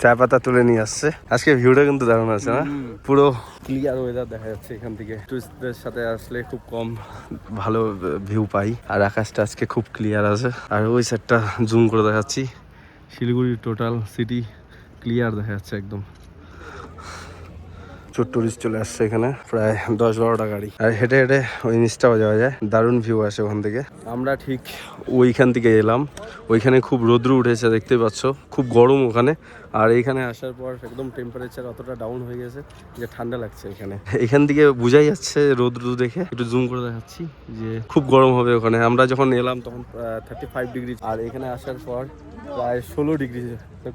চা পাতা তুলে নিয়ে আসছে। আজকে ভিউটা কিন্তু দারুণ আছে না, পুরো ক্লিয়ার ওয়েদার দেখা যাচ্ছে এখান থেকে। টুরিস্টদের সাথে আসলে খুব কম ভালো ভিউ পাই, আর আকাশটা আজকে খুব ক্লিয়ার আছে। আর ওই সাইডটা জুম করে দেখাচ্ছি, শিলিগুড়ি টোটাল সিটি ক্লিয়ার দেখা যাচ্ছে একদম। টুরিস্ট চলে আসছে এখানে, প্রায় 10-12টা গাড়ি, আর হেঁটে হেঁটে ওই নিচটাও যাওয়া যায়, দারুণ ভিউ আসে ওখান থেকে। আমরা ঠিক ওইখান থেকে এলাম, ওইখানে খুব রৌদ্র উঠেছে দেখতে পাচ্ছ, খুব গরম ওখানে। আর এইখানে আসার পর একদম টেম্পারেচার অতটা ডাউন হয়ে গেছে যে ঠান্ডা লাগছে এখানে। এখান থেকে বোঝাই যাচ্ছে রৌদ্র দেখে, একটু জুম করে দেখাচ্ছি যে খুব গরম হবে ওখানে। আমরা যখন এলাম তখন 35 ডিগ্রি, আর এখানে আসার পর প্রায় 16 ডিগ্রি।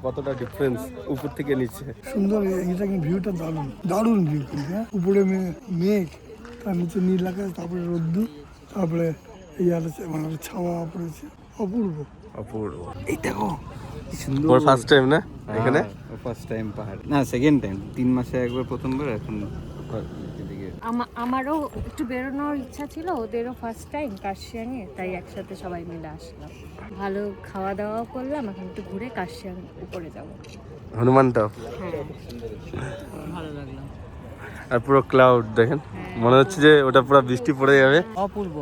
কতটা ডিফারেন্স উপর থেকে নিচে। সুন্দর, এটা ভিউটা দারুণ দারুণ ভিউ। উপরে মেঘ, তার নিচে নীল আকাশ, তারপরে রোদ্দুর, তারপরে এই মানে ছাওয়া পড়েছে, অপূর্ব অপূর্ব। এই দেখো সুন্দর। ওর ফার্স্ট টাইম না এখানে? ফার্স্ট টাইম পাহাড় না, সেকেন্ড টাইম। 3 মাসে একবার প্রথমবার, এখন আমারও একটু বেরোনোর ইচ্ছা ছিল, ওদেরও ফার্স্ট টাইম কার্শিয়াংয়ে, তাই একসাথে সবাই মিলে আসলাম। ভালো খাওয়া দাওয়াও করলাম, এখন একটু ঘুরে কার্শিয়াং উপরে যাব। হনুমানটাও হ্যাঁ, ভালো লাগলো। আর পুরো ক্লাউড দেখেন, মনে হচ্ছে যে ওটা পুরো বৃষ্টি পড়ে যাবে। অপূর্ব।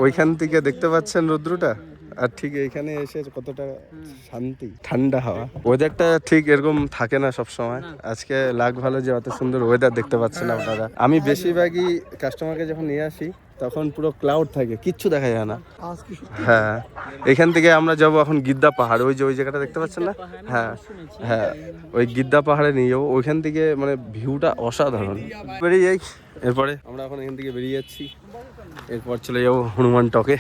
ওইখান থেকে দেখতে পাচ্ছেন রৌদ্রটা, আর ঠিক এইখানে এসে কতটা শান্তি, ঠান্ডা হাওয়া। ওয়েদারটা ঠিক এরকম থাকে না সব সময়। আজকে লাগ ভালো যে অত সুন্দর ওয়েদার দেখতে পাচ্ছেন আপনারা। আমি বেশিরভাগই কাস্টমারকে যখন নিয়ে আসি তখন পুরো ক্লাউড থাকে, কিচ্ছু দেখা যায় না। হ্যাঁ, এখান থেকে আমরা যাবো এখন গিদ্দা পাহাড়, ওই যে ওই জায়গাটা দেখতে পাচ্ছেন না? হ্যাঁ হ্যাঁ, ওই গিদ্দা পাহাড়ে নিয়ে যাবো। ওইখান থেকে মানে ভিউটা অসাধারণ। বেরিয়ে যাই, এরপরে আমরা এখন এখান থেকে বেরিয়ে যাচ্ছি, এরপর চলে যাবো হনুমান টকে।